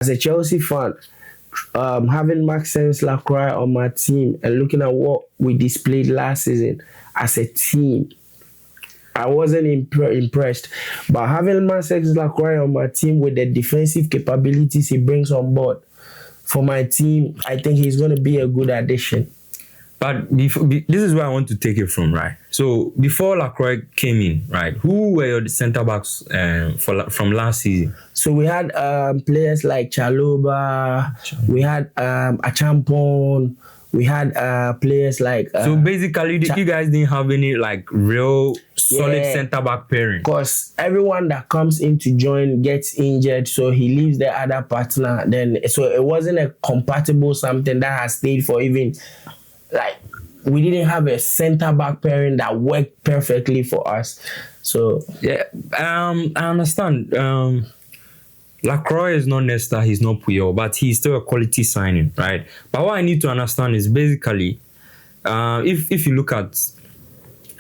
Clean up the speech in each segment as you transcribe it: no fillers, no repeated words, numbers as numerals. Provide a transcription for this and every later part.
as a Chelsea fan, having Maxence Lacroix on my team and looking at what we displayed last season as a team, I wasn't impressed. But having Maxence Lacroix on my team with the defensive capabilities he brings on board for my team, I think he's going to be a good addition. But this is where I want to take it from, right? So before Lacroix came in, right, who were your centre backs from last season? So we had players like Chaloba, we had Achampon, we had players like. So basically, you guys didn't have any like real solid centre back pairing. Because everyone that comes in to join gets injured, so he leaves the other partner. So it wasn't a compatible something that has stayed for even. Like, we didn't have a centre-back pairing that worked perfectly for us. So, yeah, I understand. Lacroix is not Nesta, he's not Puyol, but he's still a quality signing, right? But what I need to understand is basically, if you look at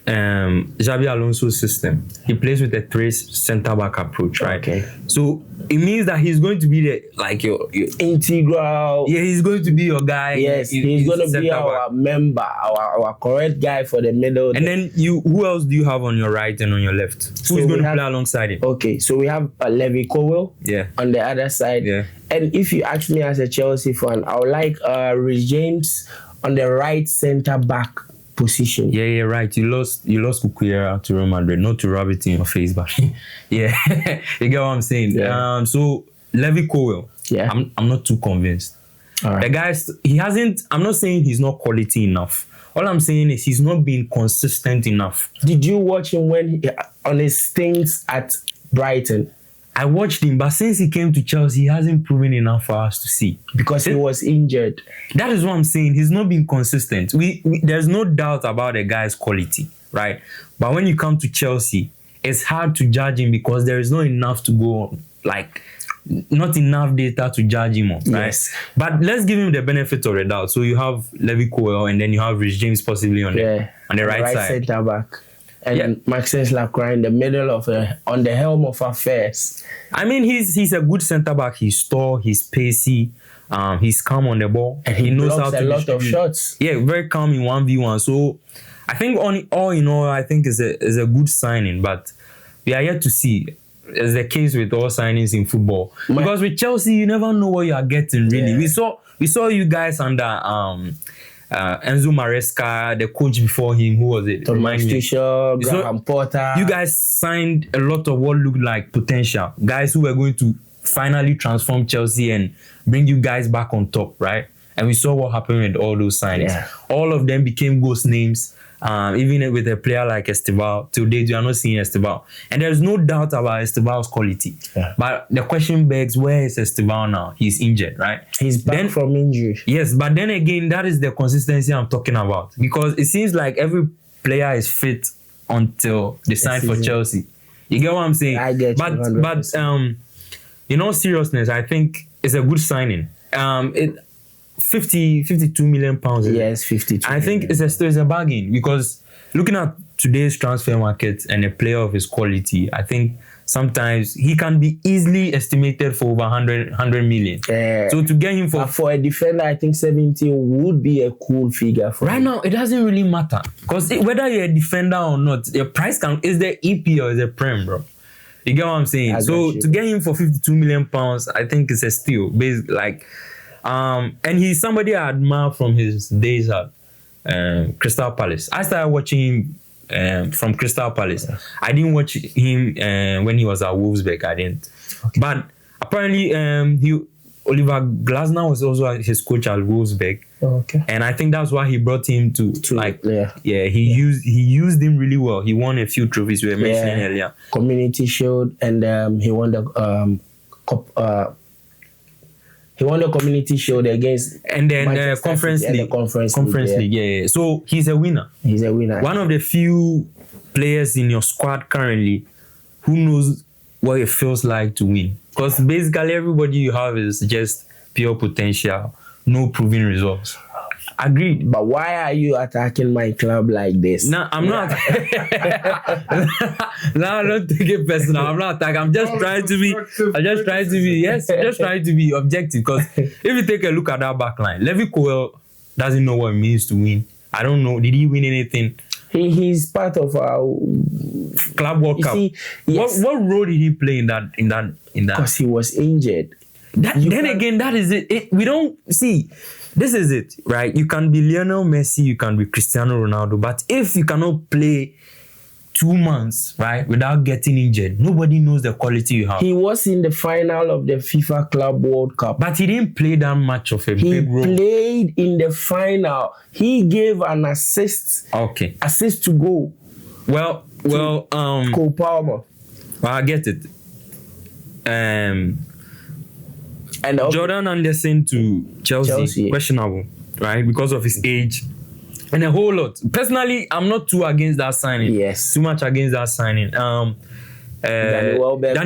Xabi Alonso's system, he plays with a 3 centre-back approach, right? Okay. So it means that he's going to be your integral. Yeah, he's going to be your guy. Yes, he's going to be our member, our correct guy for the middle. And then who else do you have on your right and on your left? Who's going to play alongside him? Okay, so we have Levi Colwill on the other side. Yeah. And if you ask me as a Chelsea fan, I would like Rhys James on the right centre-back position. Yeah, right. You lost Kukuera to Real Madrid, not to rub it in your face, but yeah, you get what I'm saying. Yeah. So Levi Colwill, I'm not too convinced. All right. The guys, he hasn't. I'm not saying he's not quality enough. All I'm saying is he's not been consistent enough. Did you watch him when on his stints at Brighton? I watched him, but since he came to Chelsea, he hasn't proven enough for us to see. Because he was injured. That is what I'm saying. He's not been consistent. There's no doubt about the guy's quality, right? But when you come to Chelsea, it's hard to judge him because there is not enough to go on. Like, not enough data to judge him on, right? Yes. But let's give him the benefit of the doubt. So you have Levi Colwill and then you have Rhys James possibly on the right side. Centre back. And Maxence Lacroix in the middle of on the helm of affairs. I mean, he's a good centre back. He's tall, he's pacey, he's calm on the ball, and he knows how to lot of shots. Yeah, very calm in 1v1. So I think all in all, I think is a good signing. But we are yet to see. As the case with all signings in football, because with Chelsea, you never know what you are getting. Really, we saw you guys under Enzo Maresca, the coach before him, who was it? Thomas Tuchel, Graham Potter. You guys signed a lot of what looked like potential. Guys who were going to finally transform Chelsea and bring you guys back on top, right? And we saw what happened with all those signings. Yeah. All of them became ghost names. Even with a player like Esteval, till date, you are not seeing Esteval. And there's no doubt about Esteval's quality. Yeah. But the question begs, where is Esteval now? He's injured, right? He's back from injury. Yes, but then again, that is the consistency I'm talking about. Because it seems like every player is fit until they sign for Chelsea. You get what I'm saying? I get you. But in all seriousness, I think it's a good signing. 52 million pounds. Yes, 52. I think it's a bargain because looking at today's transfer market and a player of his quality, I think sometimes he can be easily estimated for over 100 million. So to get him for a defender, I think 70 would be a cool figure for him. Now, it doesn't really matter because whether you're a defender or not, your price is the EP or is the Prem, bro. You get what I'm saying? So to get him for 52 million pounds, I think it's a steal. Basically, like. And he's somebody I admire from his days at Crystal Palace. I started watching him from Crystal Palace. I didn't watch him when he was at Wolfsburg. I didn't. Okay. But apparently, Oliver Glasner was also his coach at Wolfsburg. Okay. And I think that's why he brought him to he used him really well. He won a few trophies we were mentioning earlier. Community Shield, and he won the He won the Community Shield against and then Conference League. Conference League, yeah. So he's a winner. He's a winner. One of the few players in your squad currently who knows what it feels like to win. Because basically everybody you have is just pure potential, no proven results. Agreed. But why are you attacking my club like this? No, I'm not. No, don't take it personal. I'm not attacking. I'm just trying to be. I'm just trying to be. Yes, just trying to be objective. Because if you take a look at that back line, Levi Colwill doesn't know what it means to win. I don't know. Did he win anything? He's part of our Club World Cup. See, yes. What role did he play in that? Because he was injured. Again, that is it. We don't see. This is it, right? You can be Lionel Messi, you can be Cristiano Ronaldo, but if you cannot play 2 months, right, without getting injured, nobody knows the quality you have. He was in the final of the FIFA Club World Cup, but he didn't play that much of a big role. He played in the final. He gave an assist. Okay. Assist to go. Well, Cole Palmer. Well, I get it. And Jordan Henderson to Chelsea, questionable, right? Because of his age and a whole lot. Personally, I'm not too against that signing. Yes. Too much against that signing. Danny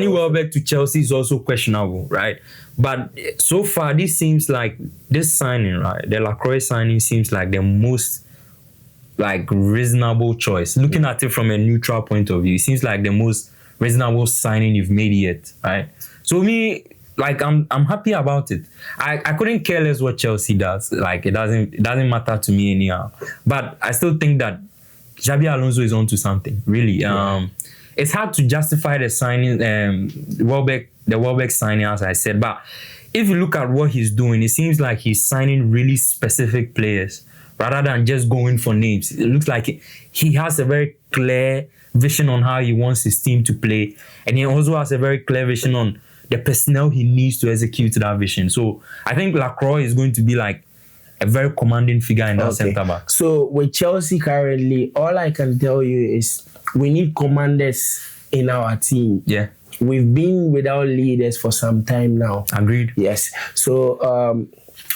Welbeck to Chelsea is also questionable, right? But so far, this seems like this signing, right? The Lacroix signing seems like the most reasonable choice. Looking at it from a neutral point of view, it seems like the most reasonable signing you've made yet, right? So me, I'm happy about it. I couldn't care less what Chelsea does. It doesn't matter to me anyhow. But I still think that Xabi Alonso is onto something, really. Yeah. It's hard to justify the signing, the Welbeck signing, as I said. But if you look at what he's doing, it seems like he's signing really specific players rather than just going for names. It looks like he has a very clear vision on how he wants his team to play, and he also has a very clear vision on the personnel he needs to execute that vision. So I think Lacroix is going to be a very commanding figure in that centre back. So with Chelsea currently, all I can tell you is we need commanders in our team. Yeah. We've been without leaders for some time now. Agreed. Yes. So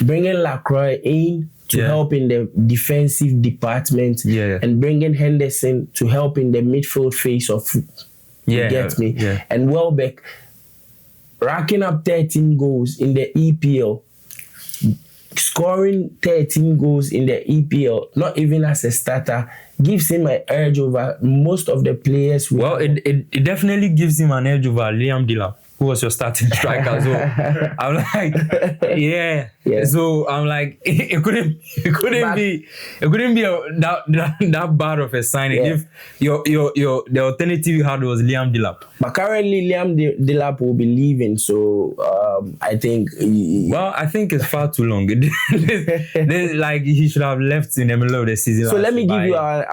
bringing Lacroix in to help in the defensive department, and bringing Henderson to help in the midfield phase of you get me? Yeah. And Welbeck racking up 13 goals in the EPL, scoring 13 goals in the EPL, not even as a starter, gives him an edge over most of the players. It definitely gives him an edge over Liam Delap, who was your starting striker. So I'm like, yeah. So I'm like, it couldn't be that bad of a signing if the alternative you had was Liam Delap. But currently Liam Delap will be leaving, so I think. I think it's far too long. He should have left in the middle of the season. So let me give you our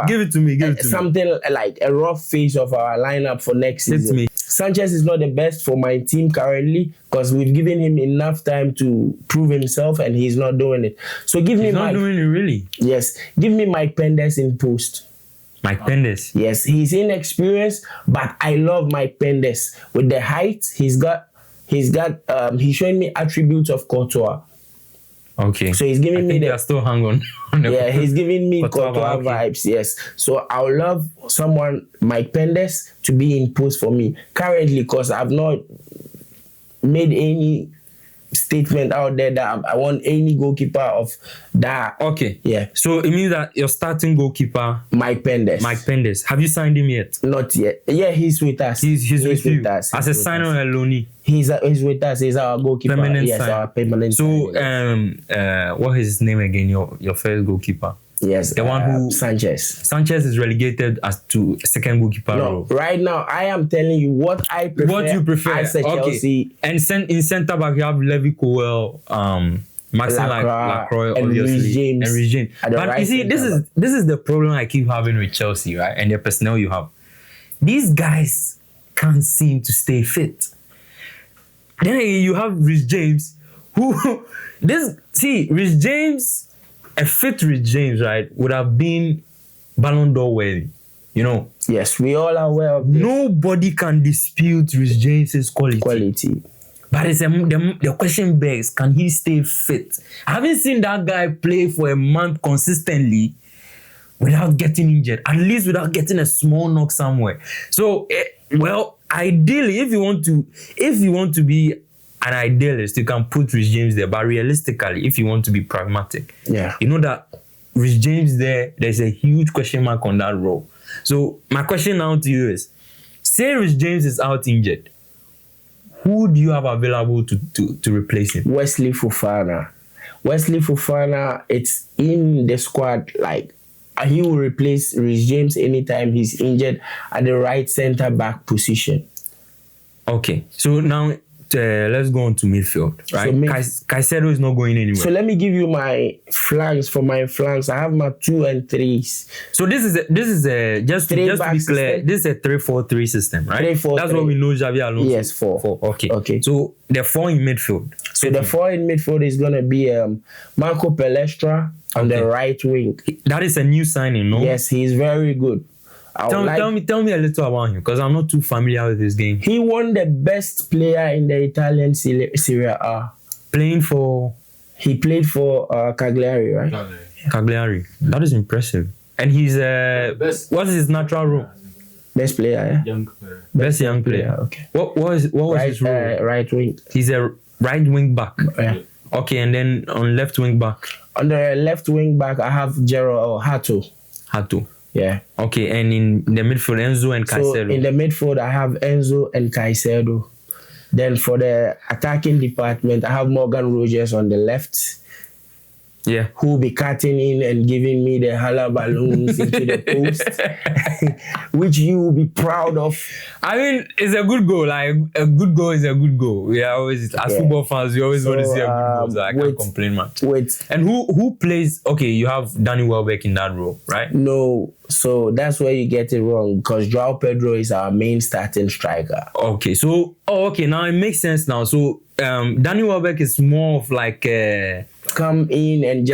give it to me. Something like a rough phase of our lineup for next season. It's me. Sanchez is not the best for my team currently because we've given him enough time to prove himself and he's not doing it. So give me He's not doing it really? Yes. Give me Mike Penders in post. Mike Penders? Yes. He's inexperienced, but I love Mike Penders. With the height, he's showing me attributes of Courtois. Okay. So he's giving me they are still hung on. He's giving me Courtois vibes. Yes. So I would love someone, Mike Penders, to be in post for me currently because I've not made any statement out there that I want any goalkeeper of that. Okay. Yeah. So it means that your starting goalkeeper, Mike Penders. Have you signed him yet? Not yet. Yeah, he's with us. He's with us. As a signer or a loanee? He's with us. He's our goalkeeper. Our permanent. So what is his name again? Your first goalkeeper? Yes, the one who Sanchez. Sanchez is relegated as to second goalkeeper role. Right now, I am telling you what I prefer. What you prefer? As a Chelsea. And in centre back, you have Levi Colwill, Maxence Lacroix, obviously, and Reece James. But you see, this is the problem I keep having with Chelsea, right? And the personnel you have. These guys can't seem to stay fit. Then you have Reece James, Reece James. A fit Reece James, right, would have been Ballon d'Or worthy, Yes, we all are aware of this. Nobody can dispute Reece James's quality. But the question begs, can he stay fit? I haven't seen that guy play for a month consistently without getting injured, at least without getting a small knock somewhere. So, ideally, if you want to be an idealist, you can put Rich James there. But realistically, if you want to be pragmatic, you know that Rich James there's a huge question mark on that role. So my question now to you is, say Rich James is out injured, who do you have available to replace him? Wesley Fofana. Wesley Fofana, it's in the squad. Like, he will replace Rich James anytime he's injured at the right centre back position. Okay, so now let's go on to midfield, right? So Caicedo is not going anywhere. So let me give you my flanks. For my flanks, I have my 2 and 3s. So this is just to be clear, system. This is a 3-4-3 system, right? 3-4-3. That's what we know Xabi Alonso. Yes, 4. Okay. So the 4 in midfield. So the 4 in midfield is gonna be Marco Palestra on the right wing. That is a new signing, no? Yes, he's very good. Tell me a little about him, because I'm not too familiar with this game. He won the best player in the Italian Serie A. He played for Cagliari, right? Cagliari. That is impressive. And he's what's his natural role? Best player, Best young player. Okay. What was his role? Right wing. He's a right wing back. Yeah. Okay, and then on left wing back. On the left wing back, I have Hato. Yeah. Okay, and in the midfield, Enzo and Caicedo. So in the midfield, I have Enzo and Caicedo. Then for the attacking department, I have Morgan Rogers on the left. Yeah. Who will be cutting in and giving me the hala balloons into the post, which you will be proud of. I mean, it's a good goal. Like, a good goal is a good goal. We are always, as football fans, we always want to see a good goal. So I can't complain much. And who plays? Okay, you have Danny Welbeck in that role, right? No. So that's where you get it wrong, because João Pedro is our main starting striker. Okay. So, now it makes sense now. So, Danny Welbeck is more of like come in and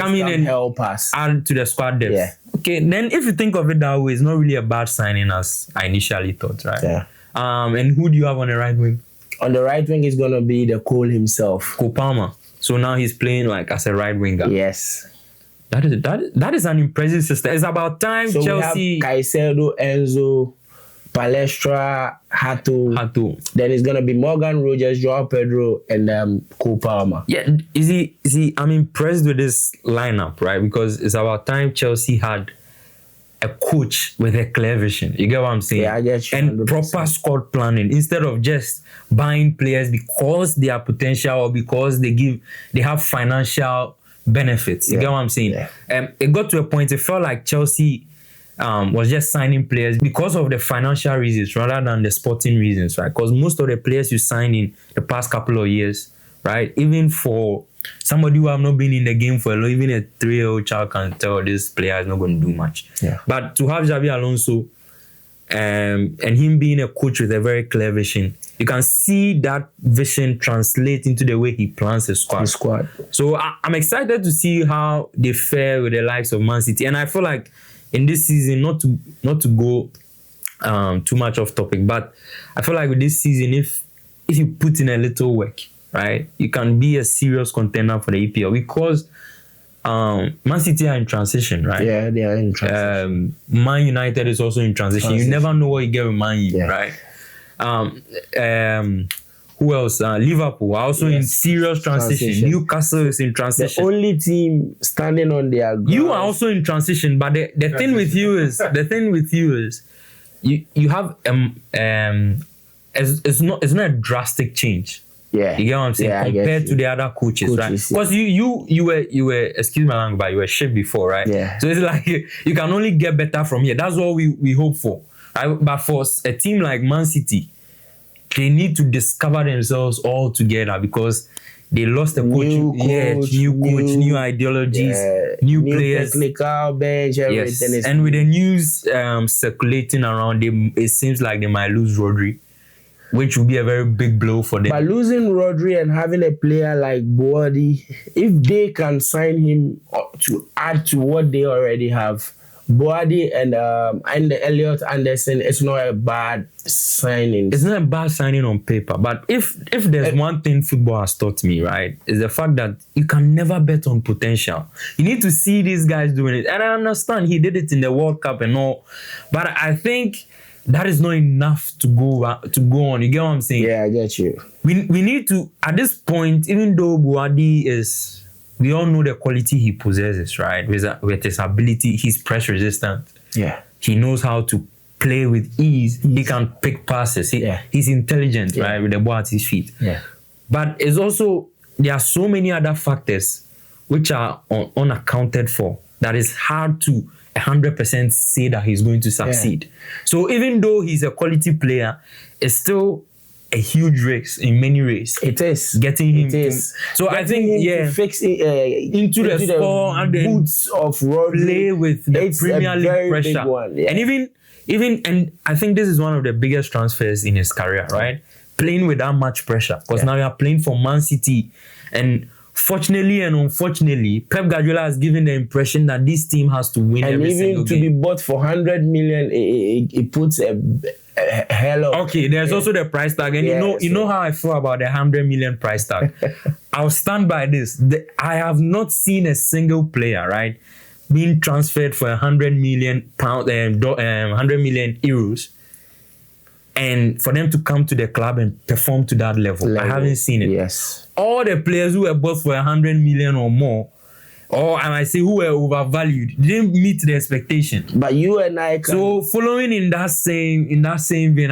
help us, add to the squad depth. Yeah. Okay, then if you think of it that way, it's not really a bad signing as I initially thought, right? Yeah. And who do you have on the right wing? On the right wing is gonna be the Cole himself, Cole Palmer. So now he's playing like as a right winger. Yes. That is an impressive system. It's about time Chelsea. We have Caicedo, Enzo, Palestra, Hato. Then it's gonna be Morgan Rogers, João Pedro, and Cole Palmer. Yeah, is he? I'm impressed with this lineup, right? Because it's about time Chelsea had a coach with a clear vision. You get what I'm saying? Yeah, I get you. And 100%. Proper squad planning, instead of just buying players because they are potential or because they have financial benefits. You get what I'm saying? Yeah. It got to a point. It felt like Chelsea was just signing players because of the financial reasons rather than the sporting reasons, right? Because most of the players you signed in the past couple of years, right? Even for somebody who have not been in the game for a long, even a 3-year-old child can tell this player is not going to do much. Yeah. But to have Xabi Alonso and him being a coach with a very clear vision, you can see that vision translate into the way he plans his squad. So I'm excited to see how they fare with the likes of Man City. And I feel like in this season, not to go too much off topic, but I feel like with this season, if you put in a little work, right, you can be a serious contender for the EPL, because Man City are in transition, right? Yeah, they are in transition. Man United is also in transition. You never know what you get with Man U, right? Who else? Liverpool are also in serious transition. Newcastle is in transition. The only team standing on their ground. You are also in transition, but the thing with you is you have it's not a drastic change. Yeah, you get what I'm saying, compared to the other coaches, right? Because you were excuse my language, but you were shit before, right? Yeah. So it's like you can only get better from here. That's what we hope for, right? But for a team like Man City, they need to discover themselves all together, because they lost a coach. New coach, new ideologies, new players, technical bench, everything. Yes. And with the news circulating around them, it seems like they might lose Rodri, which will be a very big blow for them. By losing Rodri and having a player like Boadi, if they can sign him to add to what they already have, Boadi and Elliot Anderson, it's not a bad signing. It's not a bad signing on paper, but if there's one thing football has taught me, right, is the fact that you can never bet on potential. You need to see these guys doing it. And I understand he did it in the World Cup and all, but I think that is not enough to go on. You get what I'm saying? Yeah, I get you. We need to, at this point, even though Buadi is, we all know the quality he possesses, right? With his ability, he's press resistant. Yeah. He knows how to play with ease. He can pick passes. He's intelligent, right, with the ball at his feet. Yeah. But it's also, there are so many other factors which are unaccounted for that is hard to 100% say that he's going to succeed. So even though he's a quality player, it's still a huge risk in many ways. It is. Getting him. It is. So I think, to fix into the score and then boots of Rodri, play with the Premier League pressure. One, yeah. And and I think this is one of the biggest transfers in his career, right? Playing with that much pressure. Because now you are playing for Man City. And fortunately and unfortunately, Pep Guardiola has given the impression that this team has to win every single game. And even to be bought for 100 million, it puts a hell of... Okay, there's also the price tag. And you know how I feel about the 100 million price tag. I'll stand by this. I have not seen a single player, right, being transferred for 100 million pounds, 100 million euros, and for them to come to the club and perform to that level. I haven't seen it. Yes. All the players who were bought for 100 million or more, or I might say who were overvalued, didn't meet the expectation. But you and I So following in that same vein,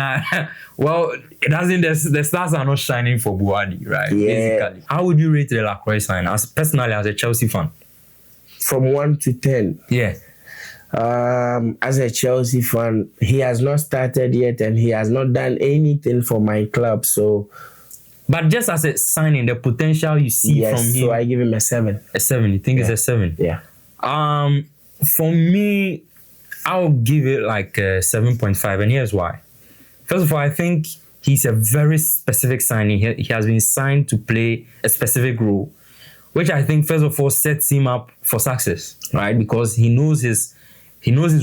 well, it doesn't. The stars are not shining for Buadi, right? Yeah. Basically, how would you rate the Lacroix sign? Personally, as a Chelsea fan, from 1 to 10. Yeah. As a Chelsea fan, he has not started yet, and he has not done anything for my club. So, but just as a signing, the potential you see from him. So I give him a 7. A 7. You think it's a 7? Yeah. For me, I'll give it like a 7.5, and here's why. First of all, I think he's a very specific signing. He has been signed to play a specific role, which I think first of all sets him up for success, right? Because he knows his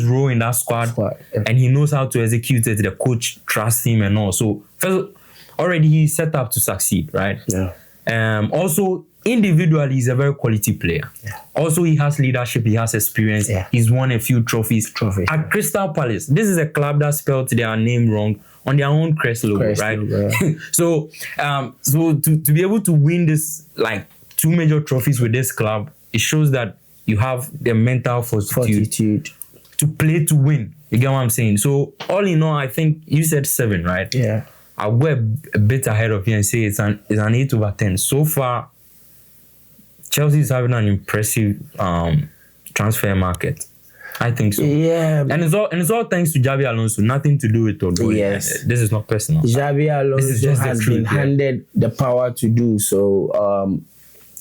role in that squad, and he knows how to execute it. The coach trusts him and all. So first, already he's set up to succeed, right? Yeah. Also, individually, he's a very quality player. Yeah. Also, he has leadership. He has experience. Yeah. He's won a few trophies. At Crystal Palace, this is a club that spelled their name wrong on their own crest logo, right? So to be able to win this, like, 2 major trophies with this club, it shows that you have the mental fortitude to play to win. You get what I'm saying? So all in all, I think you said 7, right? Yeah. I'll go a bit ahead of you and say it's an 8 over 10. So far, Chelsea is having an impressive transfer market. I think so. Yeah. And it's all thanks to Xabi Alonso. Nothing to do with Odoi. Yes. This is not personal. Xabi Alonso has been handed the power to do so.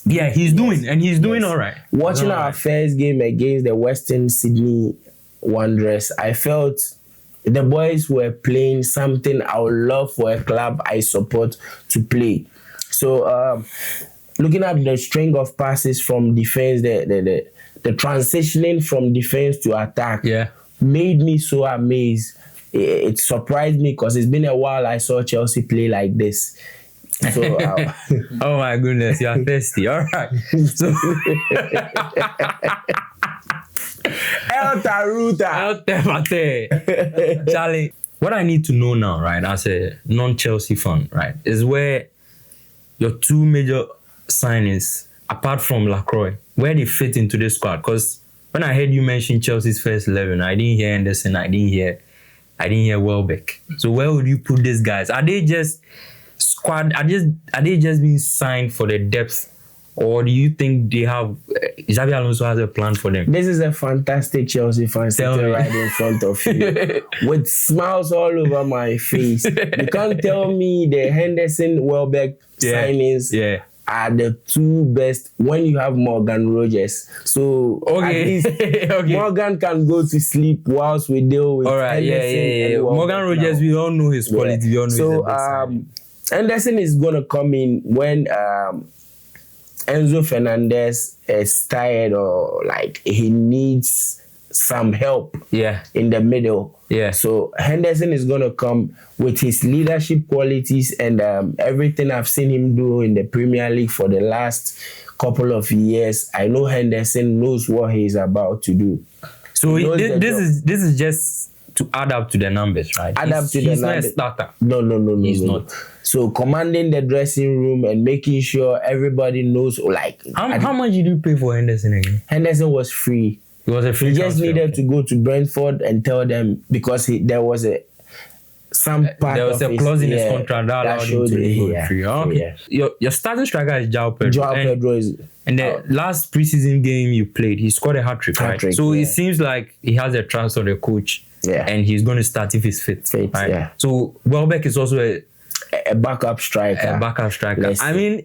Yeah, he's doing, and he's doing all right. Watching our first game against the Western Sydney Wanderers, I felt the boys were playing something I would love for a club I support to play. So, looking at the string of passes from defense, the transitioning from defense to attack, made me so amazed. It surprised me because it's been a while I saw Chelsea play like this. So, oh my goodness, you are thirsty. All right. So, El Taruta. El Temate. Charlie, what I need to know now, right, as a non-Chelsea fan, right, is where your 2 major signings, apart from Lacroix, where they fit into the squad. Because when I heard you mention Chelsea's first 11, I didn't hear Henderson, I didn't hear Welbeck. So where would you put these guys? Are they just squad? Are they just being signed for the depth, or do you think they have Xabi Alonso has a plan for them? This is a fantastic Chelsea fan sitting right in front of you with smiles all over my face. You can't tell me the Henderson Welbeck signings are the 2 best when you have Morgan Rogers. So at least Morgan can go to sleep whilst we deal with Henderson. Morgan Rogers, we all know his quality. We all know his Henderson is going to come in when Enzo Fernandez is tired or like he needs some help in the middle. So Henderson is going to come with his leadership qualities and everything I've seen him do in the Premier League for the last couple of years. I know Henderson knows what he's about to do. So this is just to add up to the numbers, right? He's not a starter. No. He's not. So commanding the dressing room and making sure everybody knows, like... How much did you pay for Henderson again? Henderson was free. It was a free He just transfer, needed to go to Brentford and tell them, because there was a clause in his contract that allowed him to go free. Okay. Your starting striker is João Pedro. João Pedro is... And the last preseason game you played, he scored a hat-trick, right? So it seems like he has a trust of the coach, and he's going to start if he's fit. Right? Yeah. So Welbeck is also a backup striker. I mean,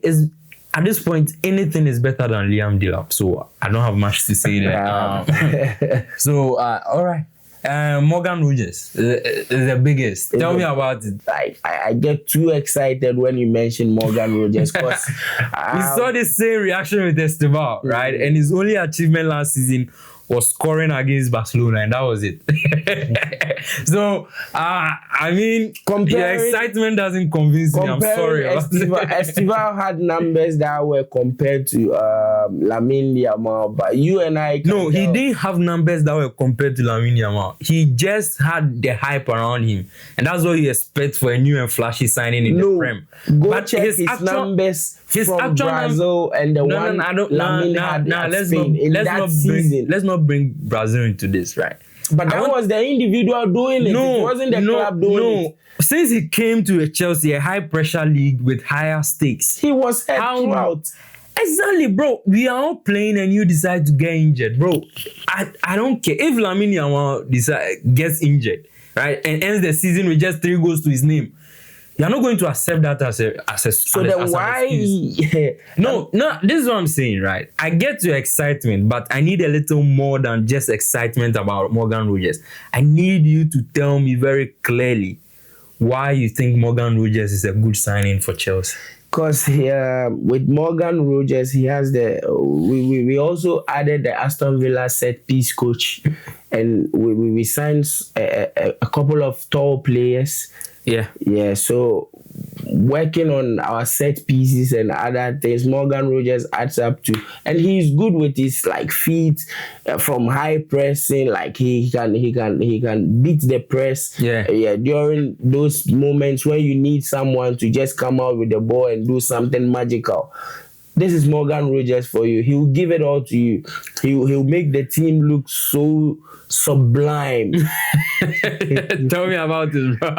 at this point, anything is better than Liam Delap. So I don't have much to say there. So, all right. Morgan Rogers is the biggest. Tell me about it. I get too excited when you mention Morgan Rogers because we saw the same reaction with Esteban, right? And his only achievement last season was scoring against Barcelona, and that was it. So, I mean, your excitement doesn't convince me. I'm sorry. Esteban had numbers that were compared to Lamine Yamal, but you and I... No, he didn't have numbers that were compared to Lamine Yamal. He just had the hype around him, and that's what you expect for a new and flashy signing in the Prem. But check his numbers from Brazil and the one Lamine had at Spain in that season. Let's not bring Brazil into this, right? But that was the individual doing it. It wasn't the club doing it. Since he came to Chelsea, a high-pressure league with higher stakes, he was throughout. Exactly, bro. We are all playing and you decide to get injured, bro. I don't care. If Lamine Yamal gets injured, right, and ends the season with just 3 goals to his name, you're not going to accept that as why? No, this is what I'm saying, right? I get your excitement, but I need a little more than just excitement about Morgan Rogers. I need you to tell me very clearly why you think Morgan Rogers is a good signing for Chelsea. Because with Morgan Rogers, he has we also added the Aston Villa set piece coach, and we signed a couple of tall players. Yeah. So working on our set pieces and other things, Morgan Rogers adds up to, and he's good with his feet from high pressing. Like he can beat the press. Yeah. During those moments when you need someone to just come out with the ball and do something magical. This is Morgan Rogers for you. He will give it all to you. He'll make the team look so sublime. Tell me about this, bro.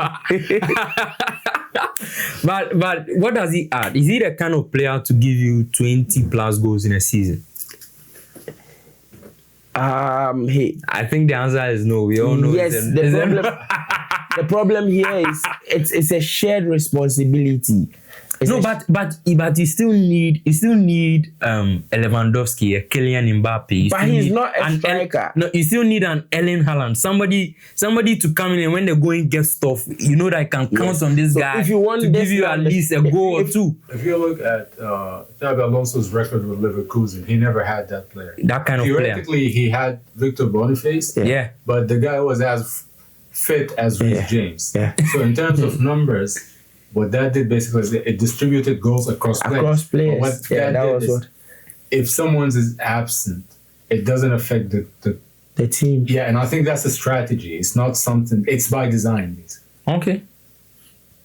But what does he add? Is he the kind of player to give you 20 plus goals in a season? I think the answer is no. We all know. Yes, the problem here is it's a shared responsibility. But you still need a Lewandowski, a Kylian Mbappe. But he's not a striker. You still need an Erling Haaland, somebody to come in, and when the going gets tough, you know that I can count on this guy if you want to give you at least a goal or two. If you look at Xabi Alonso's record with Leverkusen, he never had that player. That kind of player. Theoretically, he had Victor Boniface. Yeah. But the guy was as fit as Reece James. Yeah. So in terms of numbers, what that did basically is it distributed goals across players. If someone's is absent, it doesn't affect the team. Yeah, and I think that's a strategy. It's not something. It's by design, basically. Okay.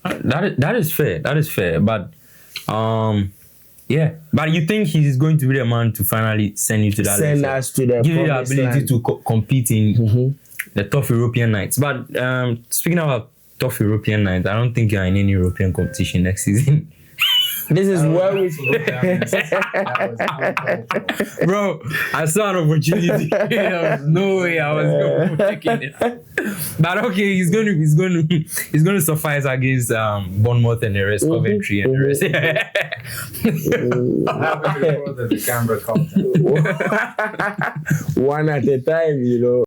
That is fair. That is fair. But yeah. But you think he's going to be the man to finally send you to that send level? Us to the give you the ability to compete in the tough European nights. But speaking about tough European nights, I don't think you're in any European competition next season. This is where we... Bro, I saw an opportunity. There was no way I was going to take it. But okay, he's going to suffice against Bournemouth and the rest, Coventry and the rest. The camera content. One at a time, you know.